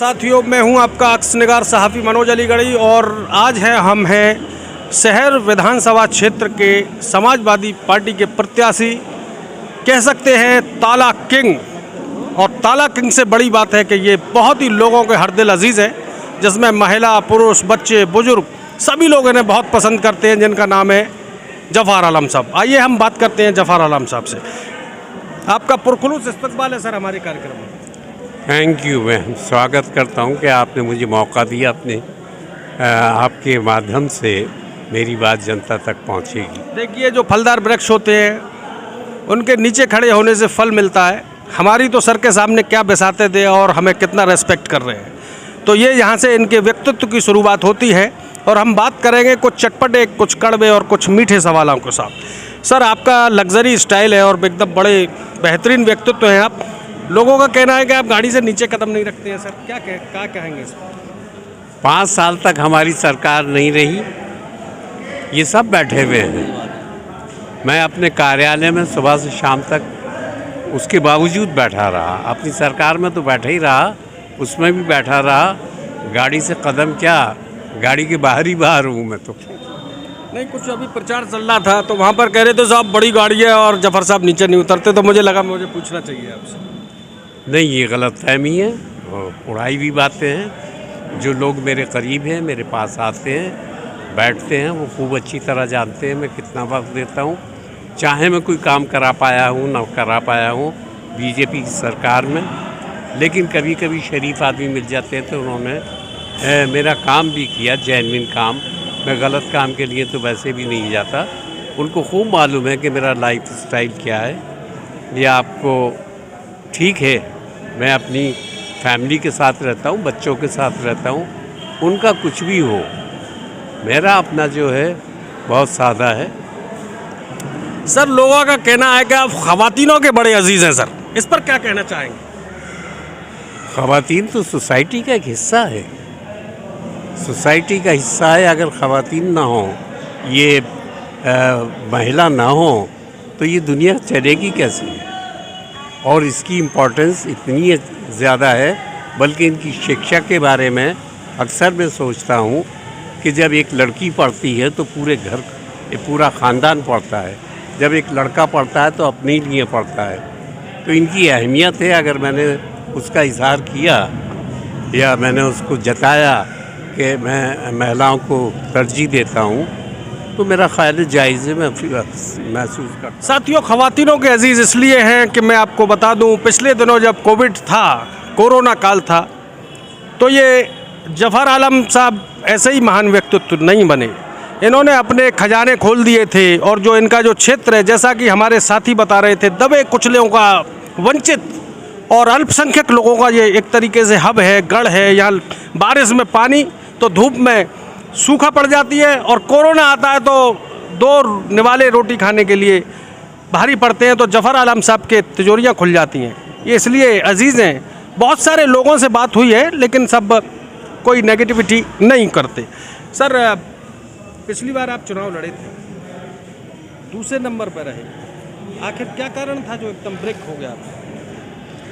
साथियों, मैं हूं आपका अक्सनिगार सहाफ़ी मनोज अलीगढ़ी और आज हम हैं शहर विधानसभा क्षेत्र के समाजवादी पार्टी के प्रत्याशी, कह सकते हैं ताला किंग। और ताला किंग से बड़ी बात है कि ये बहुत ही लोगों के हर दिल अजीज़ है, जिसमें महिला, पुरुष, बच्चे, बुजुर्ग सभी लोग इन्हें बहुत पसंद करते हैं, जिनका नाम है जफ़ार आलम साहब। आइए हम बात करते हैं जफ़ार आलम साहब से। आपका पुरखुलूस इस्तकबाल है सर हमारे कार्यक्रम में। Thank you. मैं स्वागत करता हूं कि आपने मुझे मौका दिया, अपने आपके माध्यम से मेरी बात जनता तक पहुंचेगी। देखिए, जो फलदार वृक्ष होते हैं उनके नीचे खड़े होने से फल मिलता है। हमारी तो सर के सामने क्या बिसाते थे और हमें कितना रेस्पेक्ट कर रहे हैं, तो ये यहाँ से इनके व्यक्तित्व की शुरुआत होती है। और हम बात करेंगे कुछ चटपटे, कुछ कड़वे और कुछ मीठे सवालों के साथ। सर, आपका लग्जरी स्टाइल है और एकदम बड़े बेहतरीन व्यक्तित्व हैं आप। लोगों का कहना है कि आप गाड़ी से नीचे कदम नहीं रखते हैं। सर, क्या कहेंगे इस पर? 5 साल तक हमारी सरकार नहीं रही, ये सब बैठे हुए हैं। मैं अपने कार्यालय में सुबह से शाम तक उसके बावजूद बैठा रहा। अपनी सरकार में तो बैठा ही रहा, उसमें भी बैठा रहा। गाड़ी से कदम क्या, गाड़ी के बाहर ही बाहर हूँ मैं तो। नहीं, कुछ अभी प्रचार चल रहा था तो वहाँ पर कह रहे थे साहब बड़ी गाड़ी है और जफ़र साहब नीचे नहीं उतरते, तो मुझे लगा मुझे पूछना चाहिए आपसे। नहीं, ये गलतफहमी है और उड़ाई भी बातें हैं। जो लोग मेरे करीब हैं, मेरे पास आते हैं, बैठते हैं, वो खूब अच्छी तरह जानते हैं मैं कितना वक्त देता हूँ। चाहे मैं कोई काम करा पाया हूँ ना करा पाया हूँ बीजेपी की सरकार में, लेकिन कभी कभी शरीफ आदमी मिल जाते हैं तो उन्होंने मेरा काम भी किया, जेन्युइन काम। मैं गलत काम के लिए तो वैसे भी नहीं जाता। उनको खूब मालूम है कि मेरा लाइफ स्टाइल क्या है। ये आपको ठीक है, मैं अपनी फैमिली के साथ रहता हूँ, बच्चों के साथ रहता हूँ, उनका कुछ भी हो, मेरा अपना जो है बहुत सादा है। सर, लोगों का कहना है कि आप ख़वातीनों के बड़े अजीज़ हैं। सर, इस पर क्या कहना चाहेंगे? ख़वातीन तो सोसाइटी का एक हिस्सा है, सोसाइटी का हिस्सा है। अगर ख़वातीन ना हो, ये महिला ना हो, तो ये दुनिया चलेगी कैसे? और इसकी इम्पोर्टेंस इतनी ज़्यादा है, बल्कि इनकी शिक्षा के बारे में अक्सर मैं सोचता हूँ कि जब एक लड़की पढ़ती है तो पूरे घर, पूरा ख़ानदान पढ़ता है। जब एक लड़का पढ़ता है तो अपने लिए पढ़ता है। तो इनकी अहमियत है। अगर मैंने उसका इज़हार किया या मैंने उसको जताया कि मैं महिलाओं को तरजीह देता हूँ, तो मेरा ख्याल है जायज़ है, मैं महसूस करता। साथियों, ख़वातीनों के अजीज़ इसलिए हैं कि मैं आपको बता दूं, पिछले दिनों जब कोविड था, कोरोना काल था, तो ये जफ़ार आलम साहब ऐसे ही महान व्यक्तित्व नहीं बने। इन्होंने अपने खजाने खोल दिए थे और जो इनका जो क्षेत्र है, जैसा कि हमारे साथी बता रहे थे, दबे कुचलों का, वंचित और अल्पसंख्यक लोगों का ये एक तरीके से हब है, गढ़ है। यहाँ बारिश में पानी तो धूप में सूखा पड़ जाती है, और कोरोना आता है तो 2 निवाले रोटी खाने के लिए भारी पड़ते हैं, तो जफ़ार आलम साहब के तिजोरियाँ खुल जाती हैं। ये इसलिए अजीज़ हैं। बहुत सारे लोगों से बात हुई है, लेकिन सब कोई नेगेटिविटी नहीं करते। सर, पिछली बार आप चुनाव लड़े थे, दूसरे नंबर पर रहे, आखिर क्या कारण था जो एकदम ब्रेक हो गया?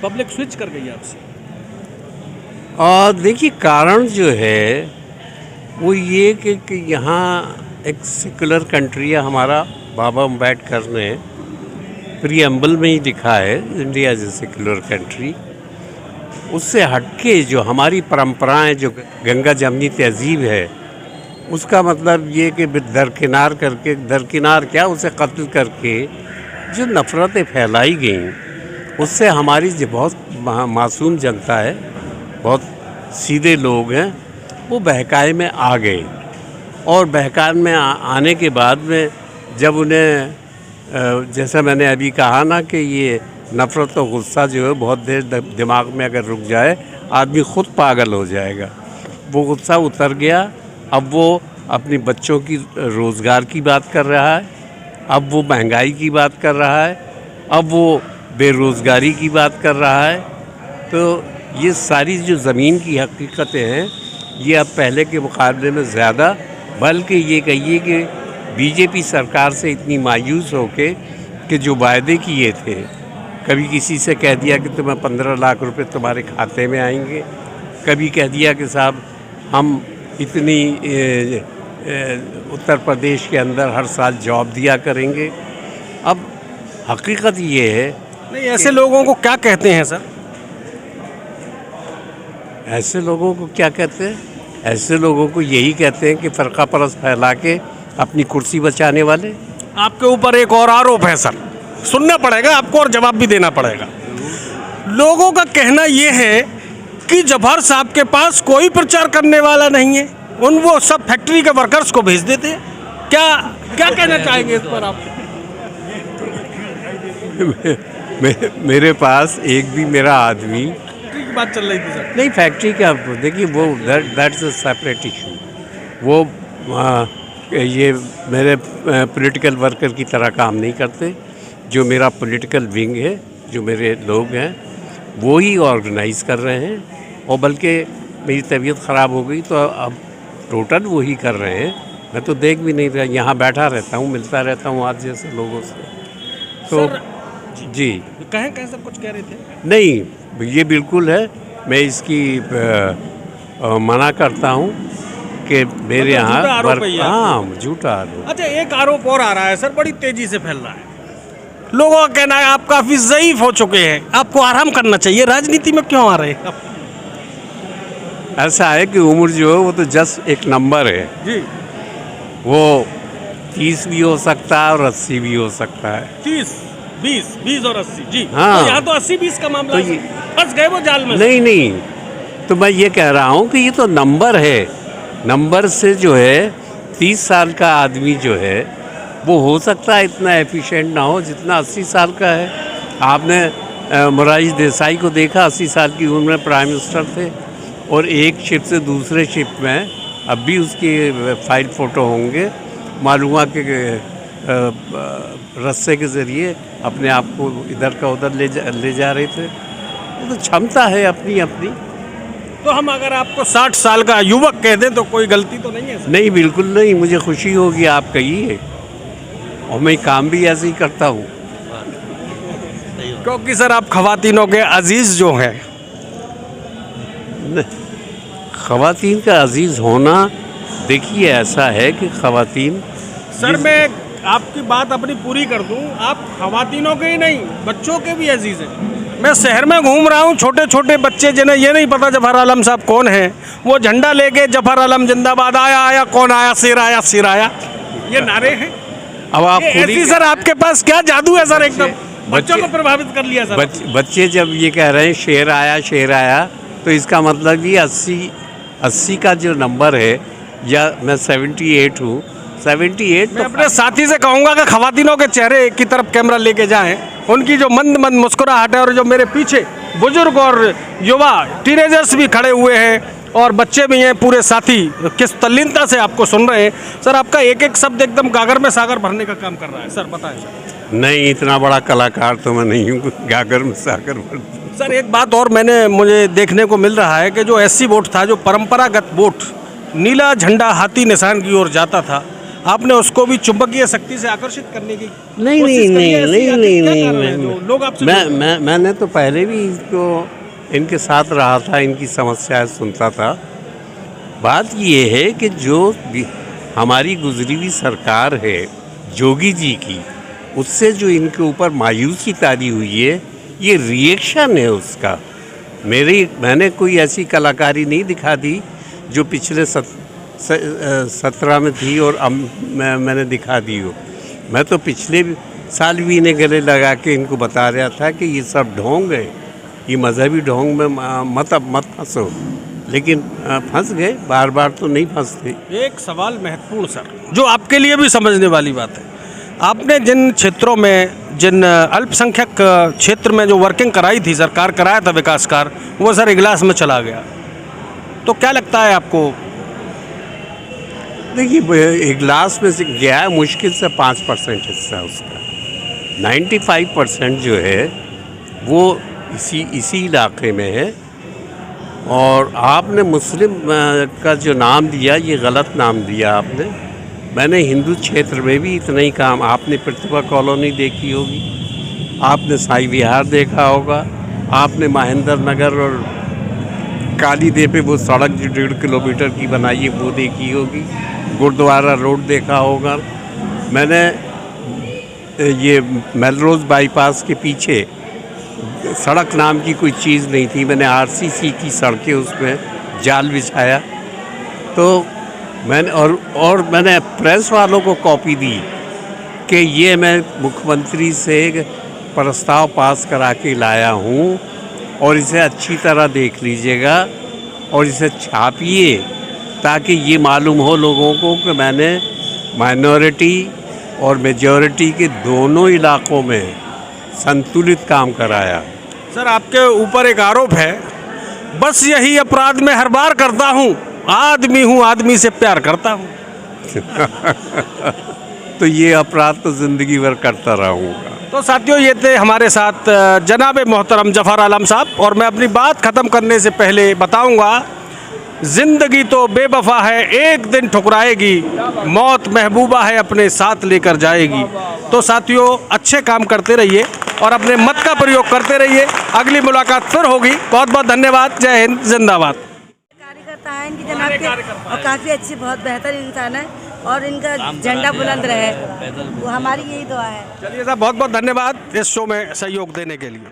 पब्लिक स्विच कर गई आपसे? और देखिए, कारण जो है वो ये कि यहाँ एक सेकुलर कंट्री है हमारा। बाबा अम्बेडकर ने प्रीएम्बल में ही लिखा है, India is a secular country. उससे हटके जो हमारी परंपराएं, जो गंगा जमनी तहजीब है, उसका मतलब ये कि दरकिनार करके, दरकिनार क्या, उसे कत्ल करके जो नफ़रतें फैलाई गई, उससे हमारी जो बहुत मासूम जनता है, बहुत सीधे लोग हैं, वो बहकाए में आ गए। और बहकाए में आने के बाद में जब उन्हें, जैसा मैंने अभी कहा ना कि ये नफ़रत और गुस्सा जो है बहुत देर दिमाग में अगर रुक जाए, आदमी ख़ुद पागल हो जाएगा। वो गुस्सा उतर गया। अब वो अपने बच्चों की रोज़गार की बात कर रहा है, अब वो महंगाई की बात कर रहा है, अब वो बेरोज़गारी की बात कर रहा है। तो ये सारी जो ज़मीन की हकीकतें हैं, ये अब पहले के मुकाबले में ज़्यादा, बल्कि ये कहिए कि बीजेपी सरकार से इतनी मायूस होके कि जो वायदे किए थे, कभी किसी से कह दिया कि तुम्हें 15 लाख रुपए तुम्हारे खाते में आएंगे, कभी कह दिया कि साहब हम इतनी उत्तर प्रदेश के अंदर हर साल जॉब दिया करेंगे। अब हकीकत ये है, नहीं, ऐसे लोगों को क्या कहते हैं सर? ऐसे लोगों को क्या कहते हैं? ऐसे लोगों को यही कहते हैं कि फ़र्का परस्त फैला के अपनी कुर्सी बचाने वाले। आपके ऊपर एक और आरोप है सर, सुनना पड़ेगा आपको और जवाब भी देना पड़ेगा। लोगों का कहना ये है कि जफर साहब के पास कोई प्रचार करने वाला नहीं है, वो सब फैक्ट्री के वर्कर्स को भेज देते हैं। क्या क्या कहना चाहेंगे इस पर आप? मेरे पास एक भी मेरा आदमी फैक्ट्री की बात चल रही थी सर। नहीं, फैक्ट्री का देखिए वो दैट्स अ सेपरेट इशू। वो ये मेरे पॉलिटिकल वर्कर की तरह काम नहीं करते। जो मेरा पॉलिटिकल विंग है, जो मेरे लोग हैं, वो ही ऑर्गेनाइज़ कर रहे हैं। और बल्कि मेरी तबीयत ख़राब हो गई तो अब टोटल वो ही कर रहे हैं। मैं तो देख भी नहीं रहा, यहाँ बैठा रहता हूँ, मिलता रहता हूँ आज जैसे लोगों से। तो सर, जी कहें सब कुछ कह रहे थे? नहीं, ये बिल्कुल है। मैं इसकी मना करता हूँ कि मेरे मतलब झूठा यहाँ आरोप है ये आपका? हाँ, झूठा आरोप। अच्छा, एक आरोप और आ रहा है सर, बड़ी तेजी से फैल रहा है। लोगों का कहना है आप काफी ज़ईफ हो चुके हैं, आपको आराम करना चाहिए, राजनीति में क्यों आ रहे हैं आप? ऐसा है कि उम्र जो है वो तो जस्ट एक नंबर है। जी, वो 30 भी हो सकता है और 80 भी हो सकता है। 30, 20 और 80। जी हाँ। तो यहाँ तो 80-20 का मामला तो है। ये- फंस गए वो जाल में। नहीं, तो मैं ये कह रहा हूँ कि ये तो नंबर है। नंबर से जो है 30 साल का आदमी जो है वो हो सकता है इतना एफिशिएंट ना हो जितना 80 साल का है। आपने मोरारजी देसाई को देखा, 80 साल की उम्र में प्राइम मिनिस्टर थे और एक शिप से दूसरे शिप में अब भी उसकी फाइल फ़ोटो होंगे, मालूम हुआ कि रस्से के ज़रिए अपने आप को इधर का उधर ले जा रहे थे। वो तो क्षमता है अपनी अपनी। तो हम अगर आपको 60 साल का युवक कह दें तो कोई गलती तो नहीं है सर? नहीं, बिल्कुल नहीं, मुझे खुशी होगी आप कहिए, और मैं काम भी ऐसे ही करता हूँ। क्योंकि सर आप खवातीनों के अजीज़ जो हैं। ख़वातीन का अजीज़ होना, देखिए ऐसा है कि ख़वातीन सर मैं आपकी बात अपनी पूरी कर दूं, आप खवातीनों के ही नहीं बच्चों के भी अजीज़ हैं। मैं शहर में घूम रहा हूँ, छोटे छोटे बच्चे जिन्हें ये नहीं पता जफर आलम साहब कौन हैं, वो झंडा लेके जफर आलम जिंदाबाद, आया आया कौन आया, सिर आया, ये नारे हैं। अब आप ये खुद ही ऐसी सर आपके पास क्या जादू है सर, एकदम बच्चों को प्रभावित कर लिया सर। बच्चे जब ये कह रहे हैं शेर आया, तो इसका मतलब ये 80 का जो नंबर है, या मैं 78 हूँ, 78 मैं तो अपने साथी से कहूँगा कि खवातीनों के चेहरे की तरफ कैमरा लेके जाएं, उनकी जो मंद मुस्कुराहट है, और जो मेरे पीछे बुजुर्ग और युवा टीनेजर्स भी खड़े हुए हैं और बच्चे भी हैं, पूरे साथी किस तल्लीनता से आपको सुन रहे हैं। सर आपका एक एक शब्द एकदम गागर में सागर भरने का काम कर रहा है। सर बताएं सर। नहीं, इतना बड़ा कलाकार तो मैं नहीं हूँ गागर में सागर भर। सर एक बात और मुझे देखने को मिल रहा है कि जो एससी वोट था, जो परंपरागत वोट नीला झंडा हाथी निशान की ओर जाता था, आपने उसको भी चुंबकीय शक्ति से आकर्षित करने की कोशिश करी है। ऐसी आदत क्या कारण है जो लोग आपसे मैंने तो पहले भी इनके साथ रहा था, इनकी समस्याएं सुनता था। बात ये है कि जो हमारी गुजरी हुई सरकार है जोगी जी की, उससे जो इनके ऊपर मायूसी तारी हुई है, ये रिएक्शन है उसका। मैंने कोई ऐसी कलाकारी नहीं दिखा दी जो पिछले 17 में थी और अब मैंने दिखा दी हो। मैं तो पिछले साल भी इन्हें गले लगा के इनको बता रहा था कि ये सब ढोंग है, ये मजहबी ढोंग में मत फंसो, लेकिन फंस गए। बार बार तो नहीं फंसते। एक सवाल महत्वपूर्ण सर, जो आपके लिए भी समझने वाली बात है, आपने जिन क्षेत्रों में, जिन अल्पसंख्यक क्षेत्र में जो वर्किंग कराई थी, सरकार कराया था विकास कार्य, वो सर इजलास में चला गया। तो क्या लगता है आपको? देखिए, इजलास में से गया है मुश्किल से 5% हिस्सा उसका। 95% जो है वो इसी इलाके में है। और आपने मुस्लिम का जो नाम दिया, ये गलत नाम दिया आपने। मैंने हिंदू क्षेत्र में भी इतना ही काम, आपने प्रतिभा कॉलोनी देखी होगी, आपने साई विहार देखा होगा, आपने महेंद्र नगर और काली दे पे वो सड़क जो 1.5 किलोमीटर की बनाई है वो देखी होगी, गुरुद्वारा रोड देखा होगा। मैंने ये मेलरोज़ बाईपास के पीछे सड़क नाम की कोई चीज़ नहीं थी, मैंने आरसीसी की सड़कें उसमें जाल बिछाया। तो मैंने और मैंने प्रेस वालों को कॉपी दी कि ये मैं मुख्यमंत्री से प्रस्ताव पास करा के लाया हूँ और इसे अच्छी तरह देख लीजिएगा और इसे छापिए ताकि ये मालूम हो लोगों को कि मैंने माइनॉरिटी और मेजॉरिटी के दोनों इलाकों में संतुलित काम कराया। सर, आपके ऊपर एक आरोप है, बस यही अपराध मैं हर बार करता हूँ, आदमी हूँ, आदमी से प्यार करता हूँ। तो ये अपराध तो ज़िंदगी भर करता रहूँगा। तो साथियों, ये थे हमारे साथ जनाब मोहतरम जफ़र आलम साहब। और मैं अपनी बात ख़त्म करने से पहले बताऊंगा, ज़िंदगी तो बेवफा है, एक दिन ठुकराएगी, मौत महबूबा है अपने साथ लेकर जाएगी। तो साथियों, अच्छे काम करते रहिए और अपने मत का प्रयोग करते रहिए। अगली मुलाकात फिर होगी। बहुत बहुत धन्यवाद। जय हिंद, जिंदाबाद। कार्यकर्ता है इनकी जनाब के और काफ़ी अच्छी, बहुत बेहतर इंसान है और इनका झंडा बुलंद रहे, वो हमारी यही दुआ है। चलिए साहब, बहुत बहुत धन्यवाद इस शो में सहयोग देने के लिए।